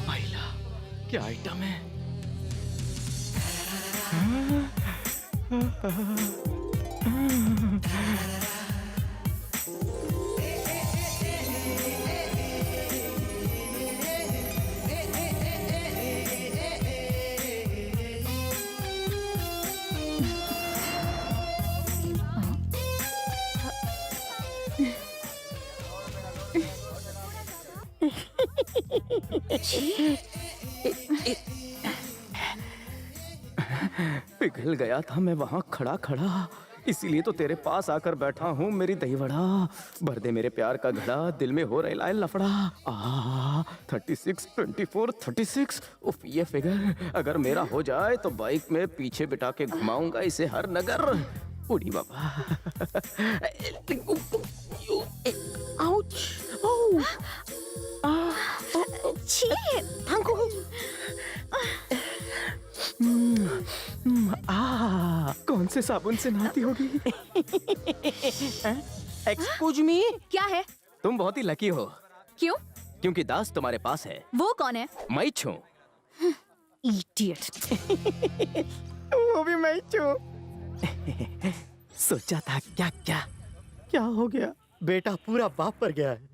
आइला, क्या आइटम है? पिघल गया था मैं वहां खड़ा खड़ा, इसीलिए तो तेरे पास आकर बैठा हूँ मेरी दही वड़ा। भर दे मेरे प्यार का घड़ा, दिल में हो रहा है लफड़ा। 36, 24, 36। उफ, ये फिगर अगर मेरा हो जाए तो बाइक में पीछे बिठा के घुमाऊंगा इसे हर नगर। उड़ी बाबा। छी, भांगो। कौन से साबुन से नहाती होगी? एक्सक्यूज मी, क्या है? तुम बहुत ही लकी हो। क्यों? क्योंकि दास तुम्हारे पास है। वो कौन है? मैं छू। इडियट। वो भी मैं छू। सोचा था क्या क्या क्या हो गया? बेटा पूरा बाप पर गया है।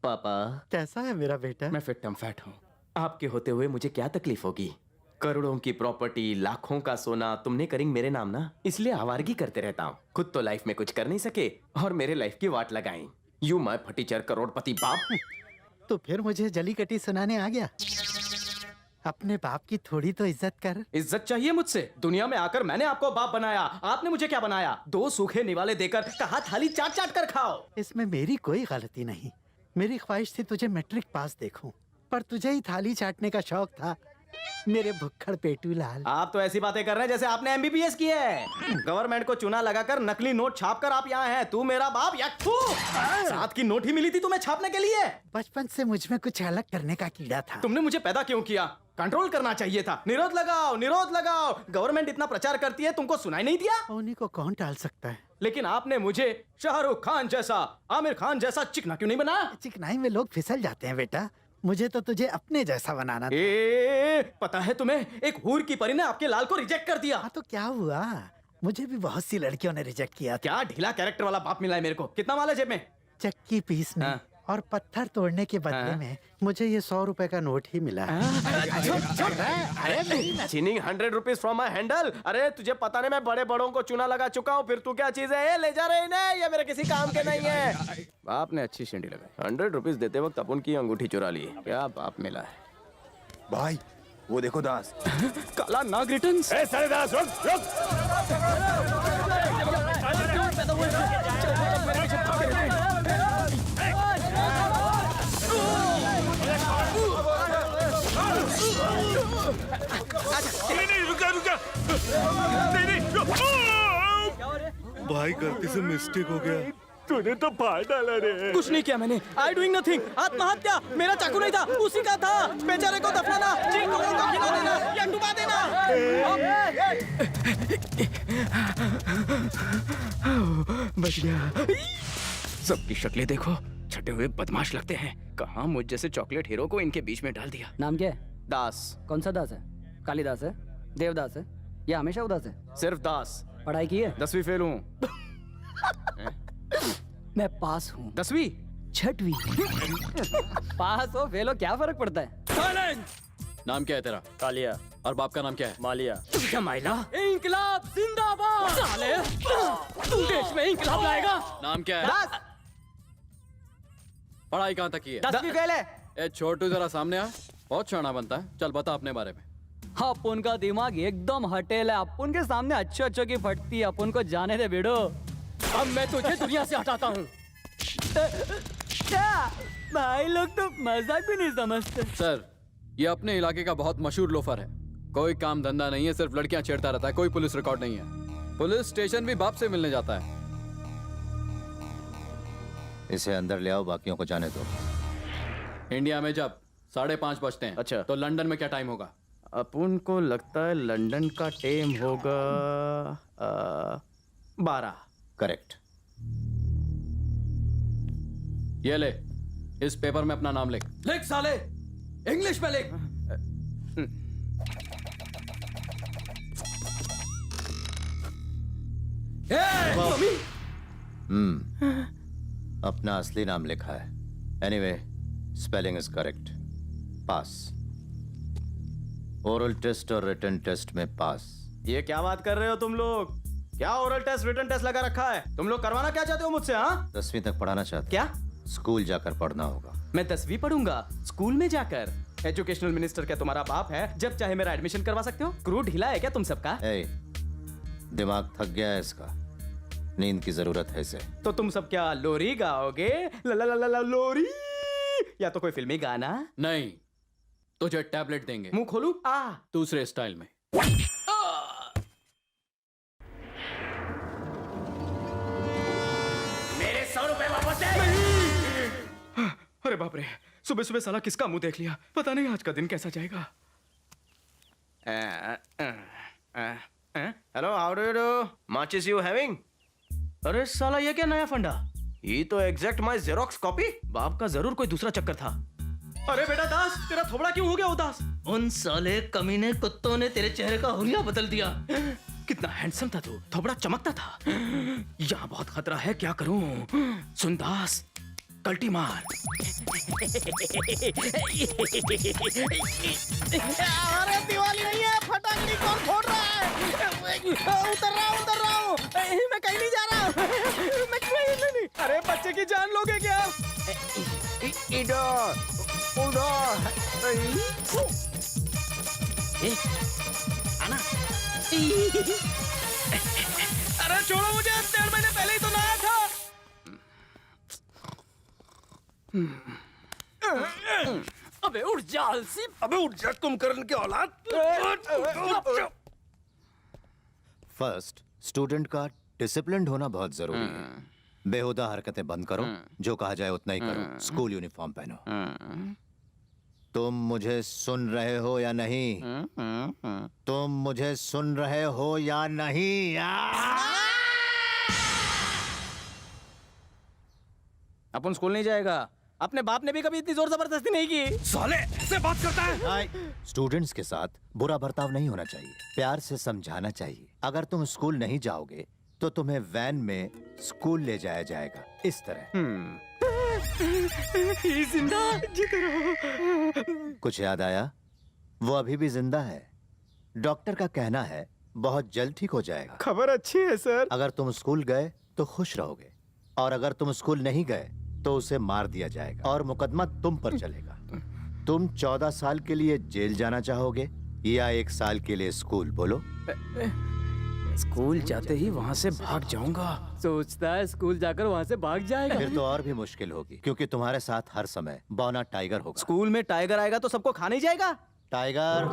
पापा, कैसा है मेरा बेटा? मैं फिट फैट हूँ। आपके होते हुए मुझे क्या तकलीफ होगी? करोड़ों की प्रॉपर्टी, लाखों का सोना तुमने करेंगे मेरे नाम ना, इसलिए आवारगी करते रहता हूँ। खुद तो लाइफ में कुछ कर नहीं सके और मेरे लाइफ की वाट लगाई। यू मैं फटीचर करोड़पति बाप। तो फिर मुझे जली कटी सुनाने आ गया। अपने बाप की थोड़ी तो इज्जत कर। इज्जत चाहिए मुझसे? दुनिया में आकर मैंने आपको बाप बनाया, आपने मुझे क्या बनाया? 2 सूखे निवाले देकर कहा थाली चाट चाट कर खाओ। इसमें मेरी कोई गलती नहीं। मेरी ख्वाहिश थी तुझे मैट्रिक पास देखूं, पर तुझे ही थाली चाटने का शौक था, मेरे भुक्खड़ पेटू लाल। आप तो ऐसी बातें कर रहे हैं जैसे आपने एमबीबीएस की है। गवर्नमेंट को चूना लगाकर नकली नोट छापकर आप यहाँ हैं। तू मेरा बाप या तू? 7 की नोट ही मिली थी तुम्हें छापने के लिए। बचपन से मुझ में कुछ अलग करने का कीड़ा था। तुमने मुझे पैदा क्यों किया? कंट्रोल करना चाहिए था। निरोध लगाओ, निरोध लगाओ। गवर्नमेंट इतना प्रचार करती है, तुमको सुनाई नहीं दिया? उन्हीं को कौन टाल सकता है? लेकिन आपने मुझे शाहरुख खान जैसा, आमिर खान जैसा चिकना क्यों नहीं बनाया? चिकनाई में लोग फिसल जाते हैं बेटा, मुझे तो तुझे अपने जैसा बनाना था। पता है तुम्हें, एक हूर की परी ने आपके लाल को रिजेक्ट कर दिया। हाँ तो क्या हुआ? मुझे भी बहुत सी लड़कियों ने रिजेक्ट किया था। क्या ढीला कैरेक्टर वाला बाप मिला है मेरे को। कितना माल है जेब में? चक्की पीसने हाँ। और पत्थर तोड़ने के बदले हाँ। में मुझे ये 100 रुपए का नोट ही मिला। चीनिंग 100 रुपीज फ्रॉम माई हैंडल। अरे तुझे पता नहीं, मैं बड़े बड़ों को चूना लगा चुका हूँ, फिर तू क्या चीज है? ये ले जा रहे हैं, ये मेरे किसी काम के नहीं है। बाप ने अच्छी शिंडी लगाई। 100 रुपीज देते वक्त अपन की अंगूठी चुरा ली। क्या बाप मिला है भाई, वो देखो दास। काला नाग रिटर्न्स। सारे दास रुक। नहीं रुका रुका। नहीं भाई, गलती से मिस्टेक हो गया। तूने तो फाड़ डाला रे। कुछ नहीं किया मैंने। I doing nothing. आत्महत्या। मेरा चाकू नहीं था, उसी का था। बेचारे को दफनाना, जिन लोगों को खिला देना या डुबा देना। बच गया। सबकी शक्लें देखो, छटे हुए बदमाश लगते हैं। कहाँ मुझ जैसे चॉकलेट हीरो को इनके बीच में डाल दिया। नाम क्या है? दास। कौन सा दास है? कालिदास है, देवदास है या हमेशा उदास है? सिर्फ दास। पढ़ाई की है? 10वीं फेल हूँ। मैं पास हूँ। 10वीं? 6वीं। पास हो फेल हो क्या फर्क पड़ता है? नाम क्या है तेरा? कालिया। और बाप का नाम क्या है? मालिया। क्या माइला? इंकलाब जिंदाबाद। साले, तू देश में इंकलाब लाएगा? नाम क्या है? दास। पढ़ाई कहाँ तक की है? 10वीं फेल है। ए छोटू, जरा सामने आ। बहुत शाना बनता है। चल बता अपने बारे में। अपन का दिमाग एकदम हटेल है। अपन के सामने अच्छे अच्छे की फटती है। अपन को जाने दे बेड़ो। अब मैं तुझे दुनिया से हटाता हूँ। क्या भाई लोग तो मजाक भी नहीं समझते। सर, ये अपने इलाके का बहुत मशहूर लोफर है। कोई काम धंधा नहीं है, सिर्फ लड़कियां छेड़ता रहता है। कोई पुलिस रिकॉर्ड नहीं है। पुलिस स्टेशन भी बाप से मिलने जाता है। इसे अंदर ले आओ, बाकियों को जाने दो। इंडिया में जब 5:30 बजते हैं, अच्छा। तो लंदन में क्या टाइम होगा? अपन को लगता है लंदन का टाइम होगा 12। करेक्ट। ये ले, इस पेपर में अपना नाम लिख। लिख साले, इंग्लिश में लिख। अपना असली नाम लिखा है। Anyway, spelling is correct. Pass. Oral test और रिटन टेस्ट में पास। ये क्या बात कर रहे हो तुम लोग? क्या ओरल टेस्ट रिटन टेस्ट लगा रखा है? तुम लोग करवाना क्या चाहते हो मुझसे? हाँ, 10वीं तक पढ़ाना चाहते? क्या? स्कूल जाकर पढ़ना होगा। मैं 10वीं पढ़ूंगा स्कूल में जाकर? एजुकेशनल मिनिस्टर क्या तुम्हारा बाप है? जब चाहे मेरा एडमिशन करवा सकते हो? क्रू ढीला है क्या तुम सबका? ए, दिमाग थक गया है इसका, नींद की जरूरत है इसे। तो तुम सब क्या लोरी गाओगे? ला ला ला ला ला लोरी, या तो कोई फिल्मी गाना? नहीं, तुझे टैबलेट देंगे। मुंह खोलू? दूसरे स्टाइल में। मेरे 100 रुपए वापस दे। अरे बाप रे, सुबह सुबह साला किसका मुंह देख लिया? पता नहीं आज का दिन कैसा जाएगा। Hello, how do you do? Much is you having? अरे साला ये क्या नया फंडा? ये तो एग्जैक्ट माय जेरोक्स कॉपी। बाप का जरूर कोई दूसरा चक्कर था। अरे बेटा दास, तेरा थोबड़ा क्यों हो गया उदास? उन साले कमीने कुत्तों ने तेरे चेहरे का हुलिया बदल दिया। कितना हैंडसम था तू, थोबड़ा चमकता था। यहाँ बहुत खतरा है, क्या करूं? सुन दास, कल्टी मार। अरे दिवाली नहीं है, फटाकड़ी कौन फोड़ रहा है? उतर रहा हूँ। मैं कहीं नहीं जा रहा। मैं कहीं नहीं। अरे बच्चे की जान लोगे क्या? इधर उधर आना। अरे छोड़ो मुझे, 1.5 महीने पहले ही तो नया था। अबे उठ जा आलसी। अबे उठ जा कुंभकर्ण के औलाद। फर्स्ट, स्टूडेंट का डिसिप्लिन्ड होना बहुत जरूरी है। बेहुदा हरकतें बंद करो, जो कहा जाए उतना ही करो। स्कूल यूनिफॉर्म पहनो। तुम मुझे सुन रहे हो या नहीं? तुम मुझे सुन रहे हो या नहीं? अपन स्कूल नहीं जाएगा। अपने बाप ने भी कभी इतनी जोर जबरदस्ती नहीं की। साले ऐसे बात करता है? स्टूडेंट्स के साथ बुरा बर्ताव नहीं होना चाहिए, प्यार से समझाना चाहिए। अगर तुम स्कूल नहीं जाओगे तो तुम्हें वैन में स्कूल ले जाया जाएगा, इस तरह। जिंदा जीते रहो। कुछ याद आया? वो अभी भी जिंदा है। डॉक्टर का कहना है बहुत जल्द ठीक हो जाएगा। खबर अच्छी है सर। अगर तुम स्कूल गए तो खुश रहोगे, और अगर तुम स्कूल नहीं गए तो उसे मार दिया जाएगा और मुकदमा तुम पर चलेगा। तुम 14 साल के लिए जेल जाना चाहोगे या 1 साल के लिए स्कूल? बोलो। स्कूल जाते ही वहाँ से भाग जाऊंगा। सोचता है स्कूल जाकर वहाँ से भाग जाएगा। फिर तो और भी मुश्किल होगी, क्योंकि तुम्हारे साथ हर समय बौना टाइगर होगा। स्कूल में टाइगर आएगा तो सबको खा नहीं जाएगा? Tiger.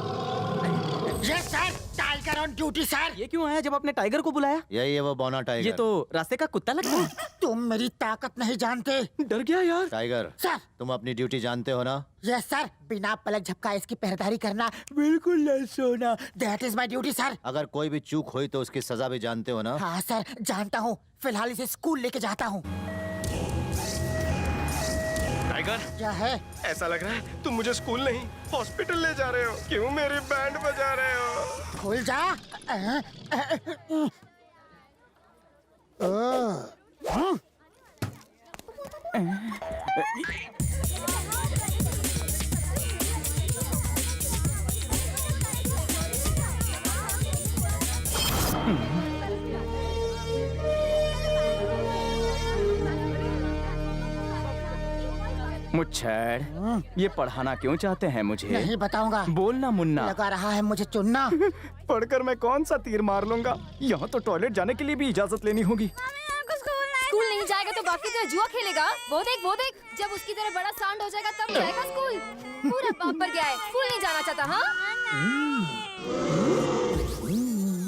Yes sir, tiger on duty sir. ये क्यों आया जब आपने टाइगर को बुलाया? यही है वो बौना टाइगर। ये तो रास्ते का कुत्ता लगता है। तुम मेरी ताकत नहीं जानते। डर गया यार। Tiger, sir. तुम अपनी ड्यूटी जानते हो ना? यस सर, बिना पलक झपकाए इसकी पहरेदारी करना, बिल्कुल नहीं सोना। That is my duty sir. अगर कोई भी चूक हुई तो उसकी सजा भी जानते हो ना? हाँ सर, जानता हूँ। फिलहाल इसे स्कूल लेके जाता हूँ। टाइगर, क्या है? ऐसा लग रहा है तुम मुझे स्कूल नहीं हॉस्पिटल ले जा रहे हो। क्यों मेरी बैंड बजा रहे हो? खुल जा। मुच्छड़, ये पढ़ाना क्यों चाहते हैं मुझे? नहीं बताऊंगा। बोलना मुन्ना। लगा रहा है मुझे चुनना। पढ़कर मैं कौन सा तीर मार लूंगा? यहाँ तो टॉयलेट जाने के लिए भी इजाजत लेनी होगी। स्कूल नहीं जाएगा तो बाकी तरह जुआ खेलेगा। वो देख, जब उसकी तरह बड़ा सांड हो जाएगा तब जाएगा स्कूल। पूरा बाप पर गया है, स्कूल नहीं जाना चाहता। हाँ,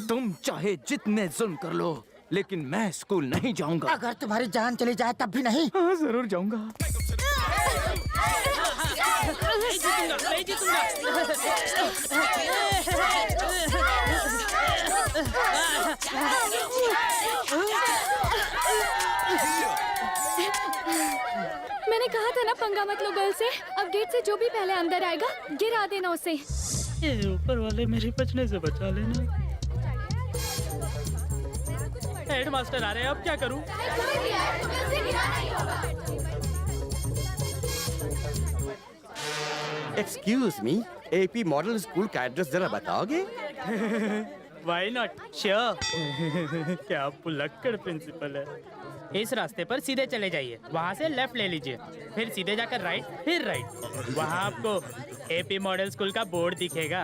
तुम चाहे जितने जुल्म कर लो, लेकिन मैं स्कूल नहीं जाऊंगा। अगर तुम्हारी जान चली जाए तब भी नहीं। हाँ, जरूर जाऊंगा। मैंने कहा था ना पंगा मत लो गर्ल से। अब गेट से जो भी पहले अंदर आएगा गिरा देना उसे। ये ऊपर वाले मेरे बचने से बचा लेना। हेडमास्टर आ रहे हैं, अब क्या करूं? Excuse me, AP model school का एड्रेस जरा बताओगे? Why not? Sure. क्या पुलक्कड़ प्रिंसिपल है। इस रास्ते पर सीधे चले जाइए, वहाँ से लेफ्ट ले लीजिए, फिर सीधे जाकर राइट, फिर राइट। वहाँ आपको एपी मॉडल स्कूल का बोर्ड दिखेगा।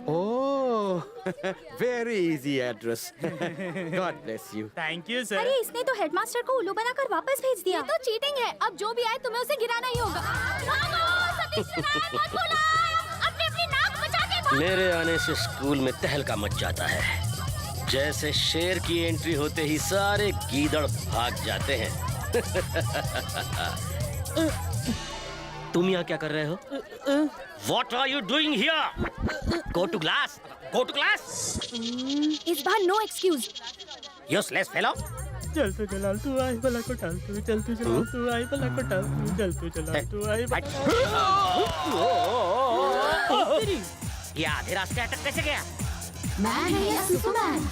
Oh, very easy address. God bless you. Thank you sir. अरे इसने तो हेडमास्टर को उल्लू बनाकर वापस भेज दिया। ये तो चीटिंग है। अब जो भी आए तुम्हें उसे गिराना ही होगा। अपनी नाक बचा के भागो। मेरे आने से स्कूल में तहलका मच जाता है। जैसे शेर की एंट्री होते ही सारे गीदड़ भाग जाते हैं। तुम यहाँ क्या कर रहे हो? What are you doing here? Go to class. Go to class. इस बार नो एक्सक्यूज। Useless fellow. चल तू चला तू आई भला को टाल तू, चल तू चला तू आई भला को टाल तू, चल तू चला तू आई ये आधे रास्ते अटक कैसे गया? मैन है या सुपरमैन?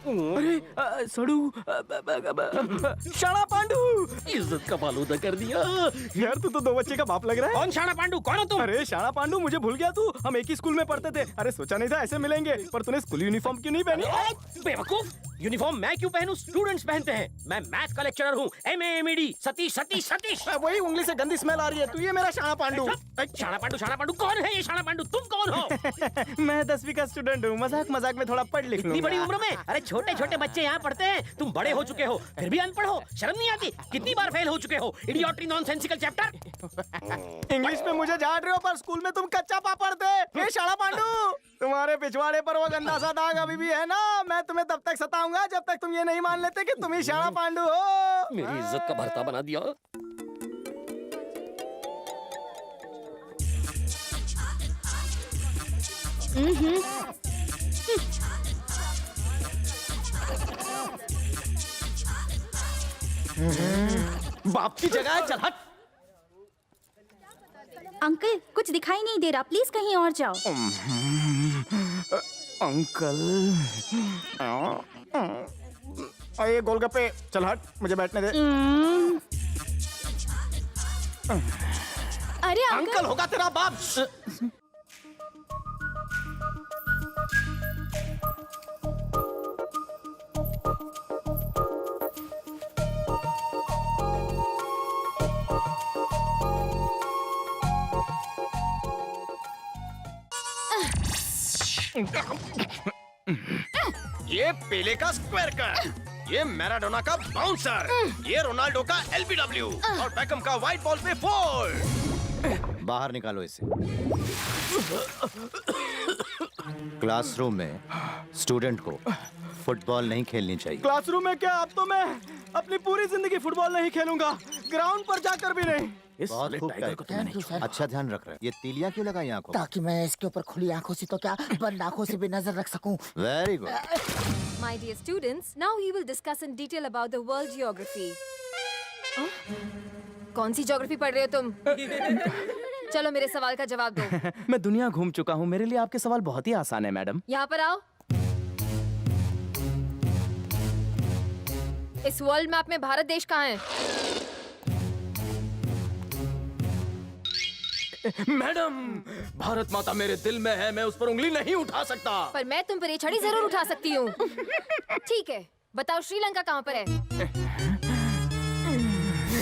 अरे सड़ू शाणा पांडू। इज्जत का फालूदा कर दिया। यार तू तो दो बच्चे का बाप लग रहा है। कौन शाणा पांडू? कौन हो तुम? अरे शाणा पांडू, मुझे भूल गया तू। हम एक ही स्कूल में पढ़ते थे। अरे सोचा नहीं था ऐसे मिलेंगे, पर तूने स्कूल यूनिफॉर्म क्यों नहीं पहनी? बेवकूफ, यूनिफॉर्म मैं क्यों पहनूं? स्टूडेंट्स पहनते हैं। मैं मैथ का लेक्चरर हूँ। MAMED सतीश सतीश सतीश। वही उंगली से गंदी स्मेल आ रही है। तू ये मेरा शाणा पांडू। शाणा पांडू कौन है? ये शाणा पांडू तुम कौन हो? मैं 10वीं का स्टूडेंट हूँ। मजाक मजाक में थोड़ा पढ़ लिख इतनी बड़ी उम्र में? अरे छोटे छोटे बच्चे यहाँ पढ़ते हैं, तुम बड़े हो चुके हो फिर भी अनपढ़ हो। शर्म नहीं आती? कितनी बार फेल हो चुके हो? इडियोट्री नॉनसेंसिकल चैप्टर। इंग्लिश में मुझे झाड़ रहे हो, पर स्कूल में तुम कच्चा पापड़ थे। ये शाणा पांडू, तुम्हारे पिछवाड़े पर वो गंदा सा दाग अभी भी है ना। मैं तुम्हें तब तक सताऊंगा जब तक तुम ये नहीं मान लेते कि तुम ही शाणा पांडू हो। मेरी इज्जत का भरता बना दिया। बाप की जगह है, चल हट। अंकल कुछ दिखाई नहीं दे रहा, प्लीज कहीं और जाओ। अंकल ये गोलगप्पे, चल हट, मुझे बैठने दे। अरे अंकल होगा तेरा बाप। ये पेले का स्क्वायर कट, ये मैराडोना का बाउंसर, ये रोनाल्डो का LBW और बेकम का व्हाइट बॉल पे 4। बाहर निकालो इसे। क्लासरूम में स्टूडेंट को फुटबॉल नहीं खेलनी चाहिए। क्लासरूम में क्या? अब तो मैं अपनी पूरी जिंदगी फुटबॉल नहीं खेलूंगा, ग्राउंड पर जाकर भी नहीं। बहुत खूब टाइगर, अच्छा ध्यान रख रहे हैं। ये तीलियां क्यों लगाई आंखों? ताकि मैं इसके ऊपर खुली आंखों से तो क्या बंद आंखों से भी नजर रख सकूं। Very good. My dear students, now we will discuss in detail about the world geography. कौन सी ज्योग्राफी पढ़ रहे हो तुम? चलो मेरे सवाल का जवाब दो। मैं दुनिया घूम चुका हूँ, मेरे लिए आपके सवाल बहुत ही आसान है मैडम। यहाँ पर आओ। इस वर्ल्ड मैप में भारत देश कहाँ है? मैडम, भारत माता मेरे दिल में है, मैं उस पर उंगली नहीं उठा सकता। पर मैं तुम पर ये छड़ी जरूर उठा सकती हूँ। ठीक है, बताओ श्रीलंका कहाँ पर है?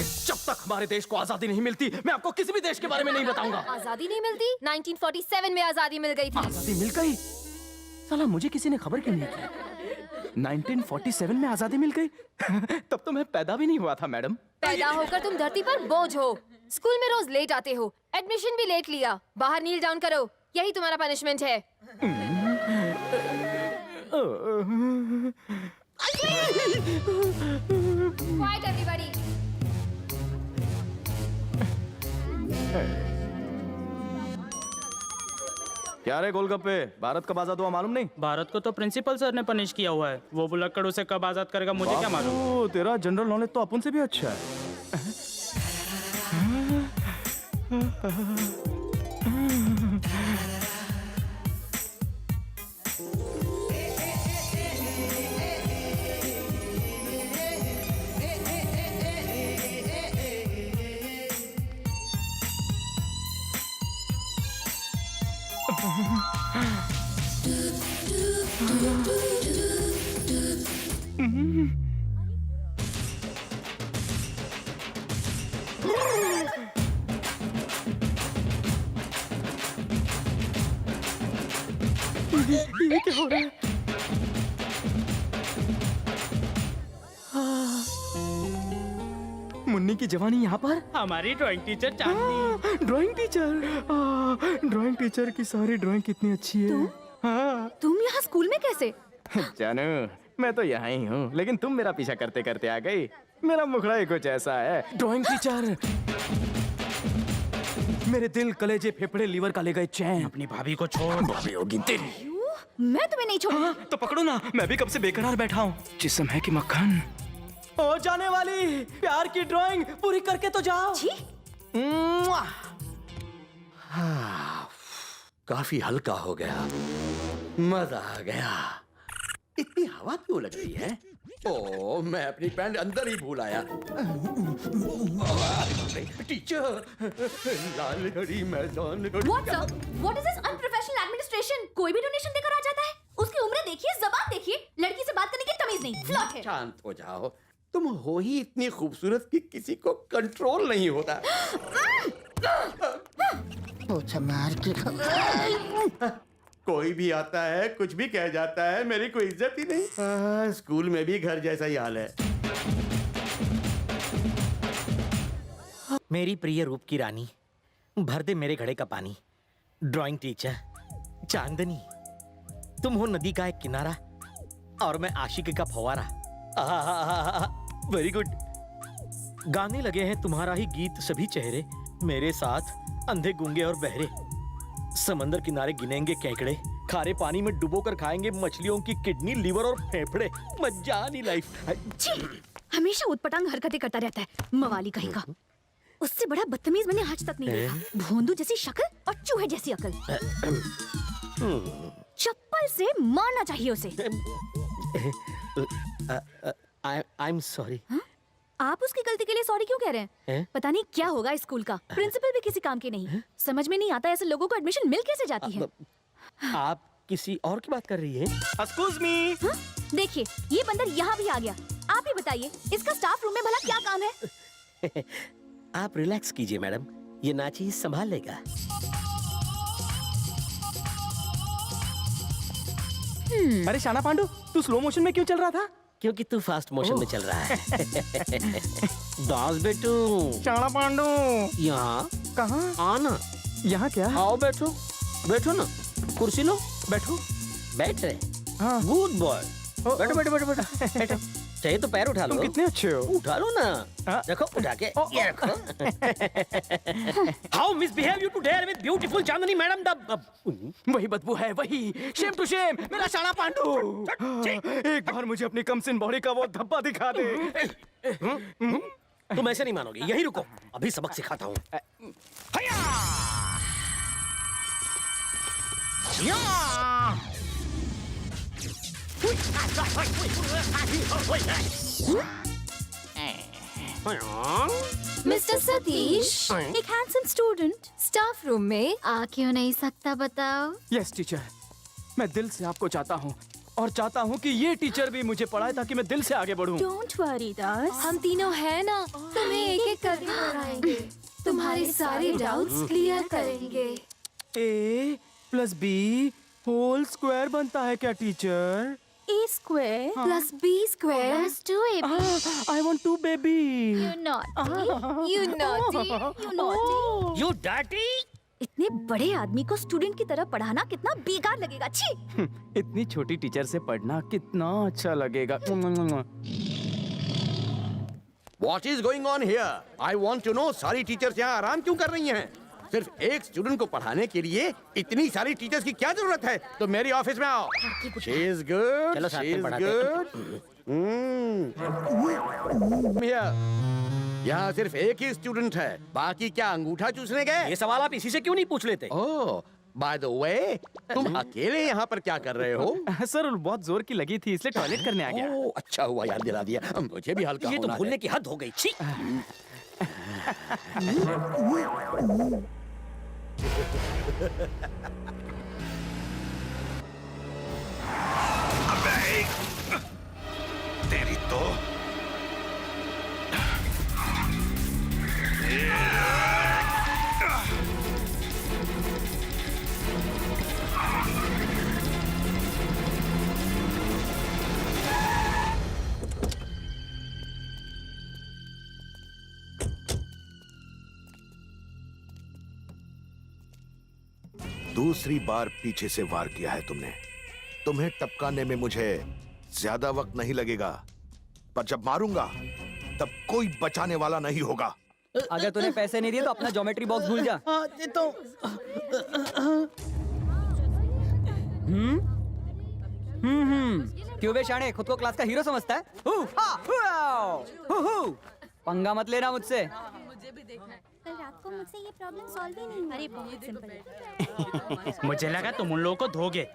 जब तक हमारे देश को आजादी नहीं मिलती, मैं आपको किसी भी देश के बारे में नहीं बताऊंगा। आजादी नहीं मिलती? 1947 में आजादी मिल गई थी। आजादी मिल गई? साला मुझे किसी ने खबर क्यों नहीं की? 1947 में आजादी मिल गई? तब तो मैं पैदा भी नहीं हुआ था मैडम। पैदा होकर तुम धरती पर बोझ हो। स्कूल में रोज लेट आते हो, एडमिशन भी लेट लिया। बाहर नील डाउन करो, यही तुम्हारा पनिशमेंट है। Quiet everybody. क्या रे गोलगप्पे, भारत कब आजाद हुआ मालूम नहीं? भारत को तो प्रिंसिपल सर ने पनिश किया हुआ है, वो बुलक्कड़ उसे कब आजाद करेगा मुझे क्या मालूम। बाबू, तेरा जनरल नॉलेज तो अपन से भी अच्छा है। ये क्या हो रहा है? मुन्नी की जवानी यहाँ पर? हमारी ड्राइंग टीचर चांदनी। ड्राइंग टीचर, ड्राइंग टीचर की सारी ड्राइंग कितनी अच्छी है। हाँ। तुम यहाँ स्कूल में कैसे? जानू, मैं तो यहाँ ही हूँ, लेकिन तुम मेरा पीछा करते करते आ गई। मेरा मुखड़ा ही कुछ ऐसा है। ड्राइंग टीचर, मेरे दिल, कलेजे, फेफड़े, लीवर का ले गए चैन। अपनी भाभी को छोड़। भाभी होगी तेरी। मैं तुम्हें नहीं छोड़ूंगा। तो पकड़ो ना, मैं भी कब से बेकरार बैठा हूँ। जिस्म है कि मक्खन। ओ जाने वाली, प्यार की ड्राइंग पूरी करके तो जाओ। छी। काफी हल्का हो गया, मजा आ गया। इतनी हवा क्यों लग रही है? ओ, मैं अपनी पैंट अंदर ही भूल आया। टीचर, लाल घड़ी मैदान घड़ी। What's up? What is this unprofessional administration? कोई भी डोनेशन देकर आ जाता है। उसकी उम्र देखिए, जबान देखिए, लड़की से बात करने की तमीज नहीं। फ्लॉट है। शांत हो जाओ, तुम हो ही इतनी खूबसूरत कि किसी को कंट्रोल नहीं होता। पूछा मार के कोई भी आता है, कुछ भी कह जाता है, मेरी कोई इज्जत ही नहीं। स्कूल में भी घर जैसा ही हाल है। मेरी प्रिय रूप की रानी, भर दे मेरे घड़े का पानी। ड्राइंग टीचर चांदनी, तुम हो नदी का एक किनारा और मैं आशिक का फवारा। Very good. गाने लगे हैं तुम्हारा ही गीत सभी चेहरे, मेरे साथ अंधे गूंगे और बहरे। समंदर किनारे गिनेंगे केकड़े, खारे पानी में डुबो कर खाएंगे मछलियों की किडनी, लीवर और फेफड़े। मजानी लाइफ। हमेशा उटपटांग हरकतें करता रहता है, मवाली कहीं का। उससे बड़ा बदतमीज मैंने आज तक नहीं देखा। भोंदू जैसी शक्ल और चूहे जैसी अकल। चप्पल से मारना चाहिए उसे। I am sorry. आप उसकी गलती के लिए सॉरी क्यों कह रहे हैं? पता नहीं क्या होगा इस स्कूल का। प्रिंसिपल भी किसी काम के नहीं। समझ में नहीं आता ऐसे लोगों को एडमिशन मिल कैसे जाती है। आप किसी और की बात कर रही है? Excuse me। देखिए, ये बंदर यहाँ भी आ गया। आप ही बताइए, इसका स्टाफ रूम में भला क्या काम है? आप रिलैक्स कीजिए मैडम, ये नाची संभाल लेगा। अरे शाना पांडू, तू स्लो मोशन में क्यों चल रहा था? क्योंकि तू फास्ट मोशन में चल रहा है। दास बेटू। शाना पांडू। यहाँ कहाँ? आना। यहाँ क्या? आओ बैठो, बैठो ना, कुर्सी लो, बैठो। बैठ रहे। हाँ। Good boy. बैठो बैठो बैठो बैठो। चाहिए तो पैर उठा लो। तुम कितने अच्छे हो। उठा लो ना। देखो उठा के ये रखो। How misbehave you to dare with beautiful Chandni madam the. वही बदबू है, वही। शेम टू शेम, मेरा शाना पांडू। एक बार मुझे अपनी कमसिन बॉडी का वो धब्बा दिखा दे। तुम ऐसे नहीं मानोगे, यही रुको, अभी सबक सिखाता हूँ। मिस्टर सतीश, एक हैंडसम स्टूडेंट स्टाफ रूम में आ क्यों नहीं सकता बताओ? यस टीचर, मैं दिल से आपको चाहता हूँ और चाहता हूँ कि ये टीचर भी मुझे पढ़ाए ताकि मैं दिल से आगे बढ़ूँ। डोंट वरी दास, हम तीनों हैं ना, तुम्हें एक एक करके पढ़ाएंगे, तुम्हारे सारे डाउट्स क्लियर करेंगे। A plus B whole square बनता है क्या teacher? A square plus B square is 2AB. I want to baby. You naughty, you naughty, you naughty. You dirty? इतने बड़े आदमी को स्टूडेंट की तरह पढ़ाना कितना बेकार लगेगा। छी! इतनी छोटी टीचर से पढ़ना कितना अच्छा लगेगा। What is going on here? I want to know, सारी टीचर्स यहाँ आराम क्यों कर रही हैं? सिर्फ एक स्टूडेंट को पढ़ाने के लिए इतनी सारी टीचर्स की क्या जरूरत है? तो मेरी ऑफिस में आओ। शी इज गुड, चलो साथ शी में इज पढ़ाते गुड। यहाँ सिर्फ एक ही स्टूडेंट है, बाकी क्या अंगूठा चूसने गए? ये सवाल आप इसी से क्यों नहीं पूछ लेते? ओह, बाय द वे, तुम अकेले यहाँ पर क्या कर रहे हो? सर बहुत जोर की लगी थी इसलिए टॉयलेट करने आ गया। ओह, अच्छा हुआ याद दिला दिया, मुझे भी हल्का ये तो होना है। भूलने की हद हो गई। छी। तेरी तो दूसरी बार पीछे से वार किया है तुमने। तुम्हें टपकाने में मुझे ज्यादा वक्त नहीं लगेगा, पर जब मारूंगा तब कोई बचाने वाला नहीं होगा। अगर तूने पैसे नहीं दिए तो अपना ज्योमेट्री बॉक्स भूल जा। ये तो क्यों बे शाणे, खुद को क्लास का हीरो समझता है? पंगा मत लेना मुझसे। कल रात को मुझसे ये प्रॉब्लम सॉल्व ही नहीं हुई। अरे बहुत सिंपल है। मुझे लगा तुम उन लोगों को धोगे।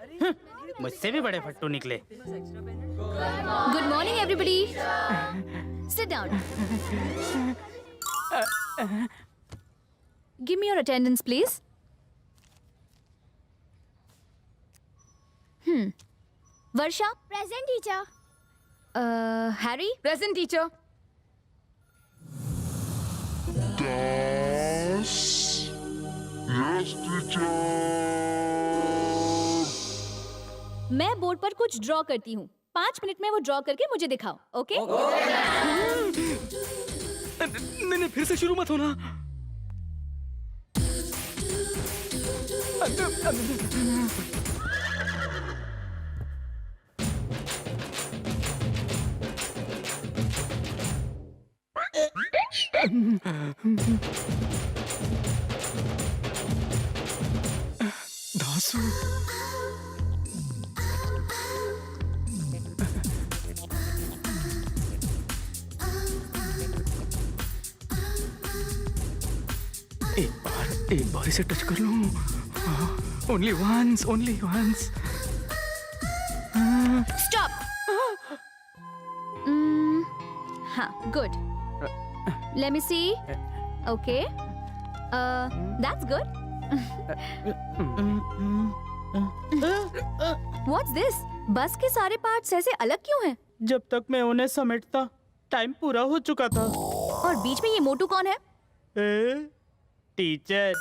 मुझसे भी बड़े फट्टू निकले। Good morning everybody. Sit down. Give me your attendance please. Varsha present teacher. Harry present teacher. मैं बोर्ड पर कुछ ड्रॉ करती हूँ, 5 मिनट में वो ड्रॉ करके मुझे दिखाओ, ओके? नहीं फिर से शुरू मत होना। दासू एक बार इसे टच कर लूं। Only once, only once. Stop. हाँ, good. Let me see. Okay, that's good. What's this? बस के सारे पार्ट्स ऐसे अलग क्यों हैं? जब तक मैं उन्हें समेटता टाइम पूरा हो चुका था। और बीच में ये मोटू कौन है? टीचर,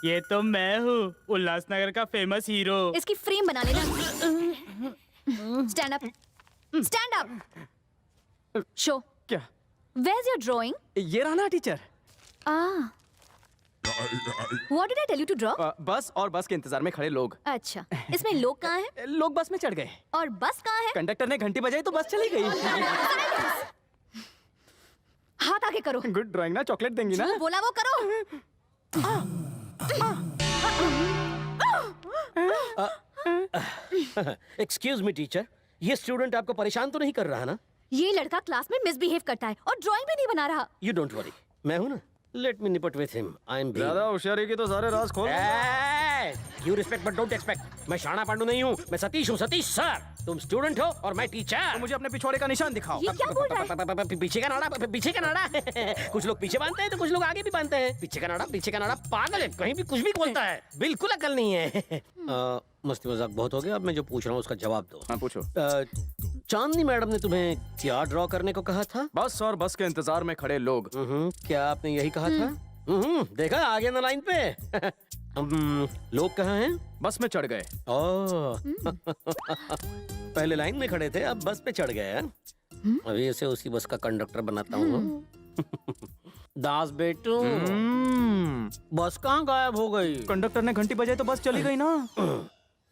ये तो मैं हूँ, उल्लासनगर का फेमस हीरो। इसकी फ्रेम बना लेना। Stand up, stand up. Show. क्या? Where's your drawing? ये रहा ना teacher. What did I tell you to draw? बस और बस के इंतजार में खड़े लोग। अच्छा, इसमें लोग कहाँ हैं? लोग बस में चढ़ गए और बस कहाँ है? कंडक्टर ने घंटी बजाई तो बस चली गई। हाथ आगे करो। गुड ड्राइंग ना, चॉकलेट देंगी ना? जो बोला वो करो। एक्सक्यूज मी टीचर, ये स्टूडेंट आपको परेशान तो नहीं कर रहा ना? ये लड़का क्लास में मिसबिहेव करता है और ड्राइंग भी नहीं बना रहा। यू डोंट वरी, मैं हूं ना। लेट मी निपट विथ हिम। आई एम ज्यादा होशियारी की तो सारे राज खोल। You respect but don't expect. मैं शाना पांडू नहीं हूँ, मैं सतीश हूँ, सतीश सर। तुम स्टूडेंट हो और मैं टीचर। तो मुझे अपने पिछवाड़े का निशान दिखाओ। ये क्या बोल रहा है? पीछे का नाड़ा, पीछे का नाड़ा। कुछ लोग पीछे बांधते हैं तो कुछ लोग आगे भी बांधते हैं। पीछे का नाड़ा, पीछे का नाड़ा। पागल है, कहीं भी कुछ भी बोलता है। बिल्कुल अकल नहीं है। मस्ती मजाक बहुत हो गया, अब मैं जो पूछ रहा हूँ उसका जवाब दो। हाँ पूछो। चांदनी मैडम ने तुम्हें क्या ड्रॉ करने को कहा था? बस और बस के इंतजार में खड़े लोग। क्या आपने यही कहा था? देखा आगे ना लाइन पे। लोग कहाँ हैं? बस में चढ़ गए। पहले लाइन में खड़े थे, अब बस पे चढ़ गए हैं। अभी इसे उसी बस का कंडक्टर बनाता हूँ। दास बेटू, बस कहाँ गायब हो गई? कंडक्टर ने घंटी बजाई तो बस चली गई ना।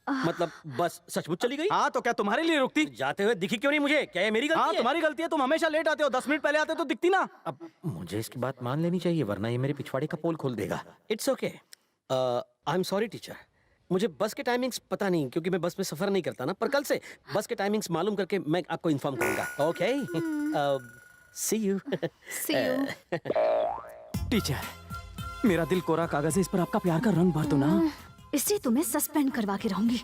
मतलब बस सचमुच चली गई? हाँ तो क्या तुम्हारे लिए रुकती? जाते हुए दिखी क्यों नहीं मुझे? क्या ये मेरी गलती हाँ है? तुम्हारी गलती है, तुम हमेशा लेट आते हो, 10 मिनट पहले आते तो दिखती ना। अब मुझे इसकी बात मान लेनी चाहिए वरना ये मेरे पिछवाड़े का पोल खोल देगा। It's okay. I am sorry teacher, मुझे बस के टाइमिंग्स पता नहीं क्योंकि मैं बस में सफर नहीं करता ना, पर कल से बस के टाइमिंग्स मालूम करके मैं आपको इन्फॉर्म करूंगा। Okay, see you. See you. Teacher, मेरा दिल कोरा कागज है, इस पर आपका प्यार का रंग भर दो ना। इससे तुम्हें सस्पेंड करवा के रहूंगी।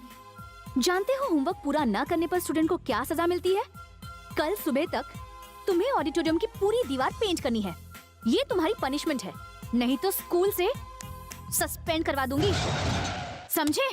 जानते हो होमवर्क पूरा ना करने पर स्टूडेंट को क्या सजा मिलती है? कल सुबह तक तुम्हें ऑडिटोरियम की पूरी दीवार पेंट करनी है। ये तुम्हारी पनिशमेंट है, नहीं तो स्कूल से सस्पेंड करवा दूंगी, समझे?